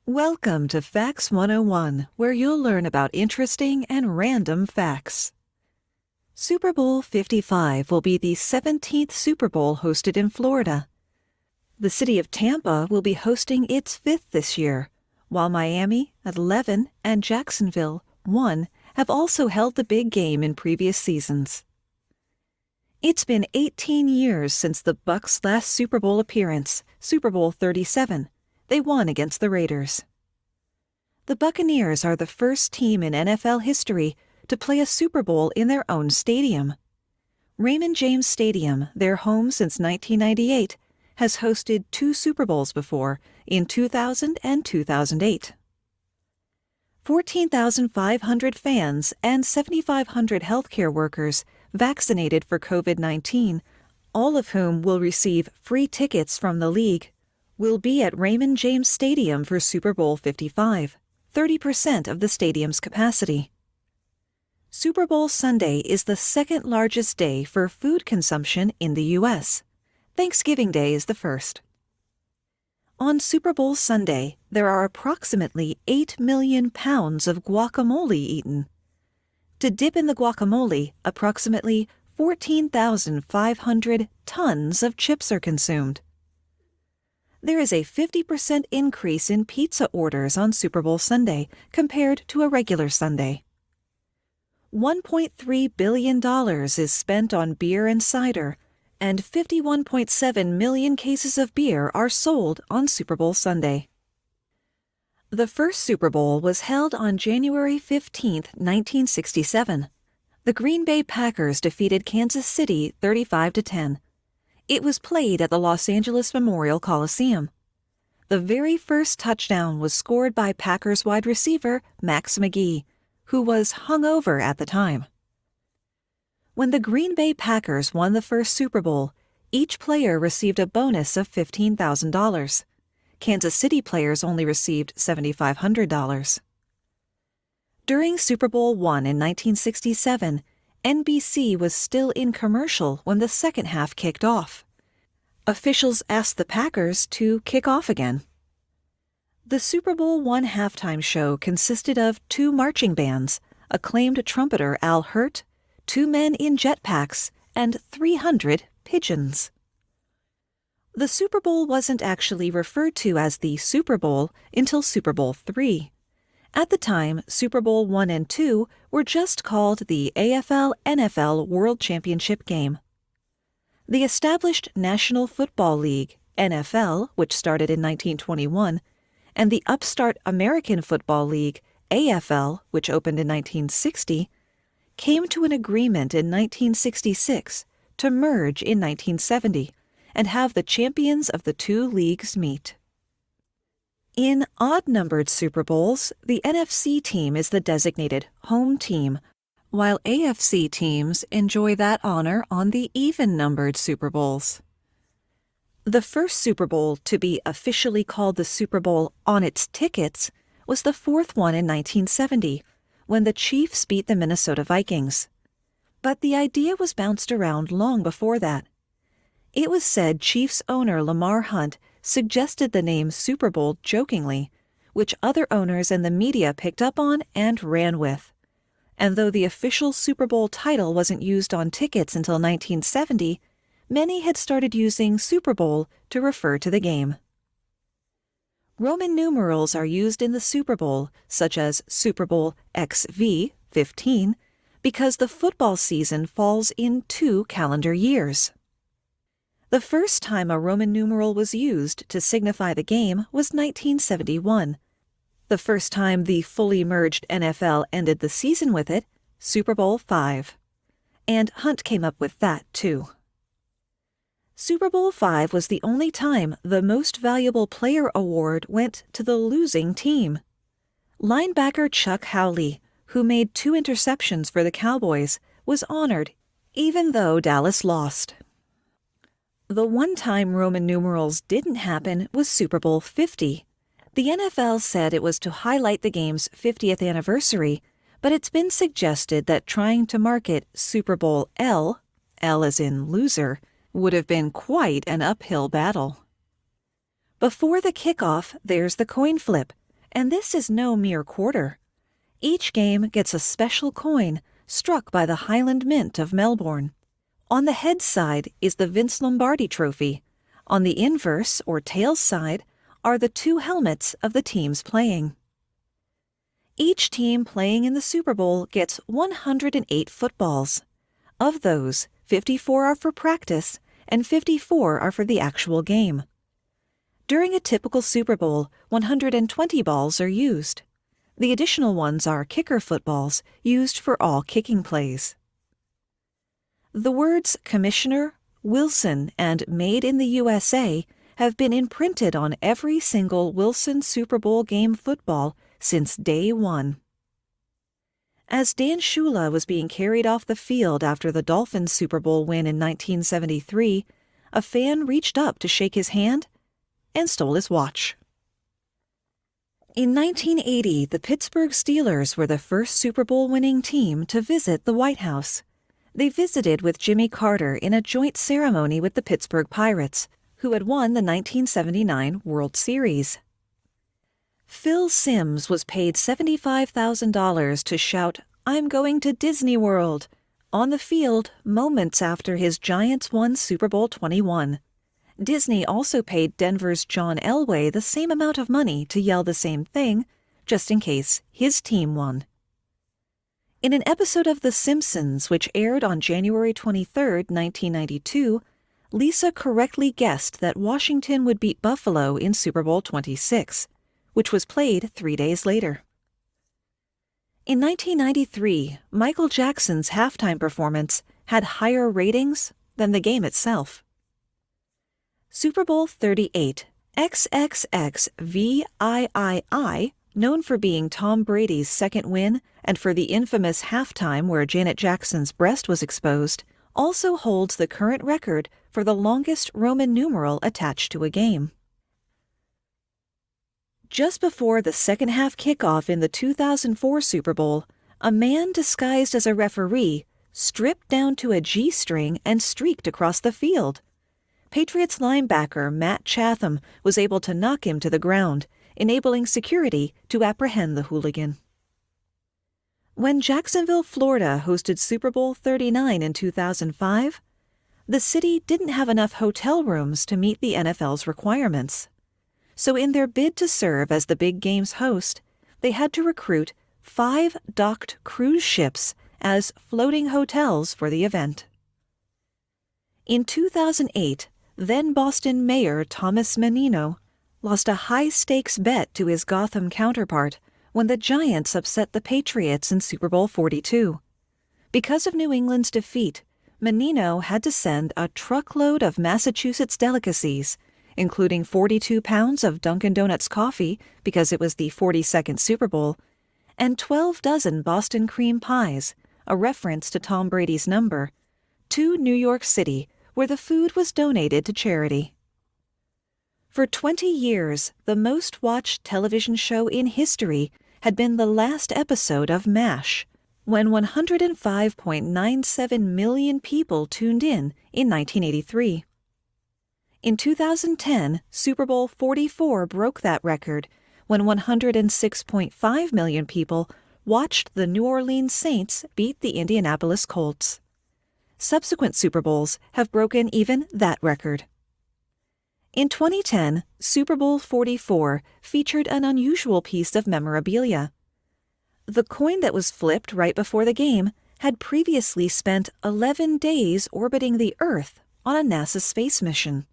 Welcome to Facts 101, where you'll learn about interesting and random facts. Super Bowl 55 will be the 17th Super Bowl hosted in Florida. The city of Tampa will be hosting its 5th this year, while Miami, 11, and Jacksonville, 1, have also held the big game in previous seasons. It's been 18 years since the Bucs' last Super Bowl appearance, Super Bowl 37. They won against the Raiders. The Buccaneers are the first team in NFL history to play a Super Bowl in their own stadium. Raymond James Stadium, their home since 1998, has hosted 2 Super Bowls before, in 2000 and 2008. 14,500 fans and 7,500 healthcare workers vaccinated for COVID-19, all of whom will receive free tickets from the league, will be at Raymond James Stadium for Super Bowl 55, 30% of the stadium's capacity. Super Bowl Sunday is the second largest day for food consumption in the U.S. Thanksgiving Day is the first. On Super Bowl Sunday, there are approximately 8 million pounds of guacamole eaten. To dip in the guacamole, approximately 14,500 tons of chips are consumed. There is a 50% increase in pizza orders on Super Bowl Sunday compared to a regular Sunday. $1.3 billion is spent on beer and cider, and 51.7 million cases of beer are sold on Super Bowl Sunday. The first Super Bowl was held on January 15, 1967. The Green Bay Packers defeated Kansas City 35-10. It was played at the Los Angeles Memorial Coliseum. The very first touchdown was scored by Packers wide receiver Max McGee, who was hungover at the time. When the Green Bay Packers won the first Super Bowl, each player received a bonus of $15,000. Kansas City players only received $7,500. During Super Bowl I in 1967, NBC was still in commercial when the second half kicked off. Officials asked the Packers to kick off again. The Super Bowl I halftime show consisted of 2 marching bands, acclaimed trumpeter Al Hirt, 2 men in jetpacks, and 300 pigeons. The Super Bowl wasn't actually referred to as the Super Bowl until Super Bowl III. At the time, Super Bowl I and II were just called the AFL-NFL World Championship Game. The established National Football League, NFL, which started in 1921, and the upstart American Football League, AFL, which opened in 1960, came to an agreement in 1966 to merge in 1970 and have the champions of the 2 leagues meet. In odd-numbered Super Bowls, the NFC team is the designated home team, while AFC teams enjoy that honor on the even-numbered Super Bowls. The first Super Bowl to be officially called the Super Bowl on its tickets was the 4th one in 1970, when the Chiefs beat the Minnesota Vikings. But the idea was bounced around long before that. It was said Chiefs owner Lamar Hunt suggested the name Super Bowl jokingly, which other owners and the media picked up on and ran with. And though the official Super Bowl title wasn't used on tickets until 1970, many had started using Super Bowl to refer to the game. Roman numerals are used in the Super Bowl, such as Super Bowl XV, 15, because the football season falls in 2 calendar years. The first time a Roman numeral was used to signify the game was 1971. The first time the fully merged NFL ended the season with it, Super Bowl V. And Hunt came up with that, too. Super Bowl V was the only time the Most Valuable Player award went to the losing team. Linebacker Chuck Howley, who made 2 interceptions for the Cowboys, was honored, even though Dallas lost. The one time Roman numerals didn't happen was Super Bowl 50. The NFL said it was to highlight the game's 50th anniversary, but it's been suggested that trying to market Super Bowl L as in loser, would have been quite an uphill battle. Before the kickoff, there's the coin flip, And this is no mere quarter. Each game gets a special coin struck by the Highland Mint of Melbourne. On the head side is the Vince Lombardi Trophy. On the inverse or tails side are the 2 helmets of the teams playing. Each team playing in the Super Bowl gets 108 footballs. Of those, 54 are for practice and 54 are for the actual game. During a typical Super Bowl, 120 balls are used. The additional ones are kicker footballs used for all kicking plays. The words Commissioner, Wilson, and Made in the USA have been imprinted on every single Wilson Super Bowl game football since day one. As Dan Shula was being carried off the field after the Dolphins Super Bowl win in 1973, a fan reached up to shake his hand and stole his watch. In 1980, the Pittsburgh Steelers were the first Super Bowl winning team to visit the White House. They visited with Jimmy Carter in a joint ceremony with the Pittsburgh Pirates, who had won the 1979 World Series. Phil Simms was paid $75,000 to shout, "I'm going to Disney World," on the field moments after his Giants won Super Bowl 21. Disney also paid Denver's John Elway the same amount of money to yell the same thing, just in case his team won. In an episode of The Simpsons, which aired on January 23, 1992, Lisa correctly guessed that Washington would beat Buffalo in Super Bowl 26, which was played 3 days later. In 1993, Michael Jackson's halftime performance had higher ratings than the game itself. Super Bowl 38, XXXVIII, known for being Tom Brady's second win and for the infamous halftime where Janet Jackson's breast was exposed, also holds the current record for the longest Roman numeral attached to a game. Just before the second-half kickoff in the 2004 Super Bowl, a man disguised as a referee stripped down to a G-string and streaked across the field. Patriots linebacker Matt Chatham was able to knock him to the ground, enabling security to apprehend the hooligan. When Jacksonville, Florida hosted Super Bowl 39 in 2005, the city didn't have enough hotel rooms to meet the NFL's requirements. So in their bid to serve as the big game's host, they had to recruit 5 docked cruise ships as floating hotels for the event. In 2008, then Boston Mayor Thomas Menino lost a high-stakes bet to his Gotham counterpart when the Giants upset the Patriots in Super Bowl 42. Because of New England's defeat, Menino had to send a truckload of Massachusetts delicacies, including 42 pounds of Dunkin' Donuts coffee because it was the 42nd Super Bowl, and 12 dozen Boston cream pies, a reference to Tom Brady's number, to New York City, where the food was donated to charity. For 20 years, the most-watched television show in history had been the last episode of MASH, when 105.97 million people tuned in 1983. In 2010, Super Bowl 44 broke that record when 106.5 million people watched the New Orleans Saints beat the Indianapolis Colts. Subsequent Super Bowls have broken even that record. In 2010, Super Bowl 44 featured an unusual piece of memorabilia. The coin that was flipped right before the game had previously spent 11 days orbiting the Earth on a NASA space mission.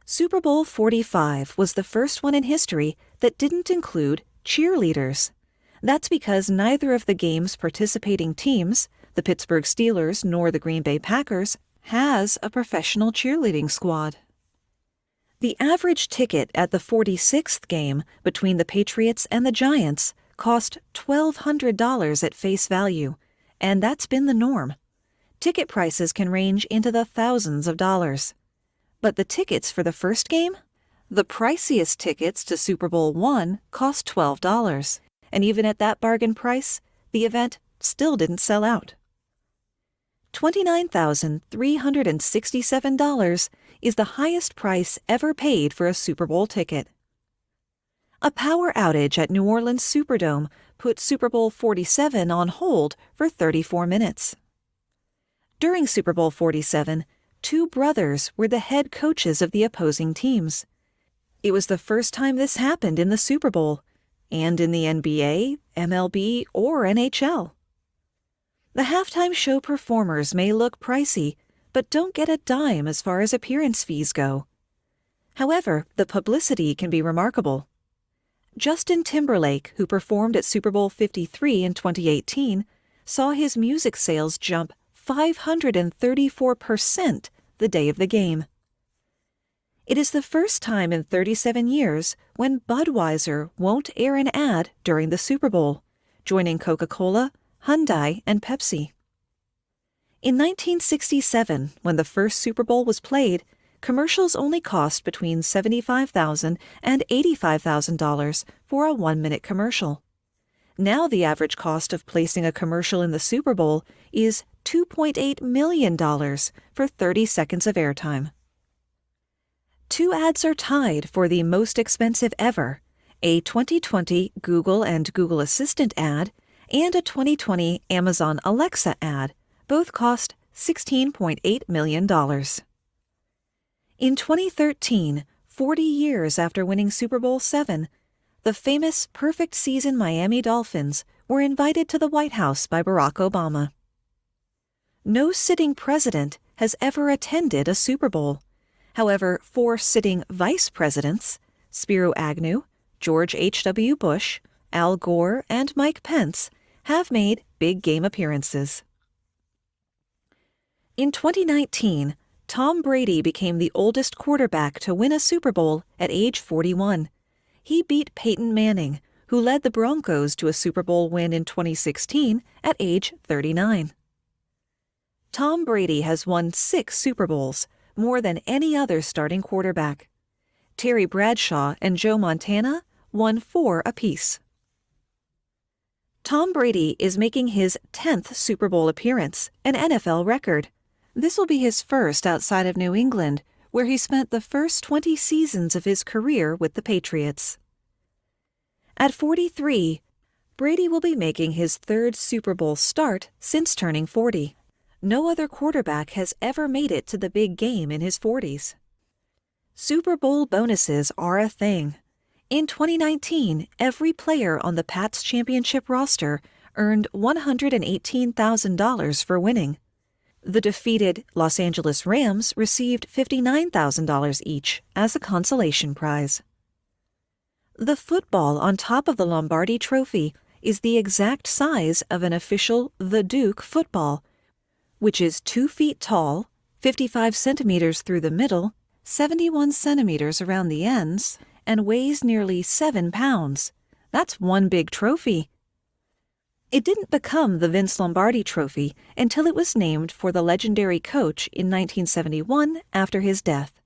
Super Bowl 45 was the first one in history that didn't include cheerleaders. That's because neither of the game's participating teams, the Pittsburgh Steelers nor the Green Bay Packers, has a professional cheerleading squad. The average ticket at the 46th game between the Patriots and the Giants cost $1,200 at face value, and that's been the norm. Ticket prices can range into the thousands of dollars. But the tickets for the first game? The priciest tickets to Super Bowl I cost $12, and even at that bargain price, the event still didn't sell out. $29,367 is the highest price ever paid for a Super Bowl ticket. A power outage at New Orleans Superdome put Super Bowl 47 on hold for 34 minutes. During Super Bowl 47, two brothers were the head coaches of the opposing teams. It was the first time this happened in the Super Bowl, and in the NBA, MLB, or NHL. The halftime show performers may look pricey, but don't get a dime as far as appearance fees go. However, the publicity can be remarkable. Justin Timberlake, who performed at Super Bowl 53 in 2018, saw his music sales jump 534% the day of the game. It is the first time in 37 years when Budweiser won't air an ad during the Super Bowl, joining Coca-Cola, Hyundai, and Pepsi. In 1967, when the first Super Bowl was played, commercials only cost between $75,000 and $85,000 for a 1-minute commercial. Now the average cost of placing a commercial in the Super Bowl is $2.8 million for 30 seconds of airtime. Two ads are tied for the most expensive ever: a 2020 Google and Google Assistant ad and a 2020 Amazon Alexa ad. Both cost $16.8 million. In 2013, 40 years after winning Super Bowl VII, the famous perfect season Miami Dolphins were invited to the White House by Barack Obama. No sitting president has ever attended a Super Bowl. However, 4 sitting vice presidents, Spiro Agnew, George H.W. Bush, Al Gore, and Mike Pence, have made big game appearances. In 2019, Tom Brady became the oldest quarterback to win a Super Bowl at age 41. He beat Peyton Manning, who led the Broncos to a Super Bowl win in 2016 at age 39. Tom Brady has won 6 Super Bowls, more than any other starting quarterback. Terry Bradshaw and Joe Montana won 4 apiece. Tom Brady is making his 10th Super Bowl appearance, an NFL record. This will be his first outside of New England, where he spent the first 20 seasons of his career with the Patriots. At 43, Brady will be making his 3rd Super Bowl start since turning 40. No other quarterback has ever made it to the big game in his 40s. Super Bowl bonuses are a thing. In 2019, every player on the Pats championship roster earned $118,000 for winning. The defeated Los Angeles Rams received $59,000 each as a consolation prize. The football on top of the Lombardi Trophy is the exact size of an official The Duke football, which is 2 feet tall, 55 centimeters through the middle, 71 centimeters around the ends, and weighs nearly 7 pounds. That's one big trophy. It didn't become the Vince Lombardi Trophy until it was named for the legendary coach in 1971 after his death.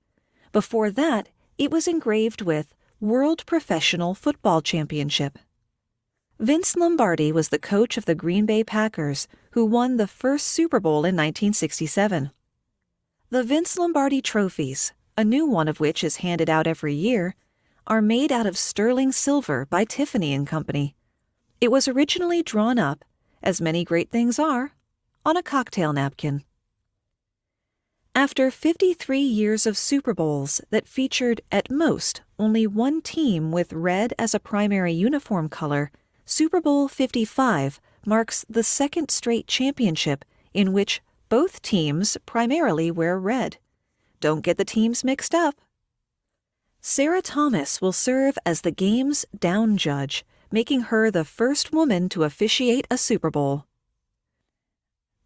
Before that, it was engraved with World Professional Football Championship. Vince Lombardi was the coach of the Green Bay Packers, who won the first Super Bowl in 1967. The Vince Lombardi trophies, a new one of which is handed out every year, are made out of sterling silver by Tiffany & Company. It was originally drawn up, as many great things are, on a cocktail napkin. After 53 years of Super Bowls that featured at most only one team with red as a primary uniform color, Super Bowl 55 marks the 2nd straight championship in which both teams primarily wear red. Don't get the teams mixed up. Sarah Thomas will serve as the game's down judge, making her the first woman to officiate a Super Bowl.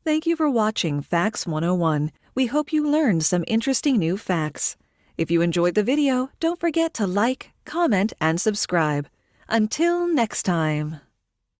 Thank you for watching Facts 101. We hope you learned some interesting new facts. If you enjoyed the video, don't forget to like, comment, and subscribe. Until next time.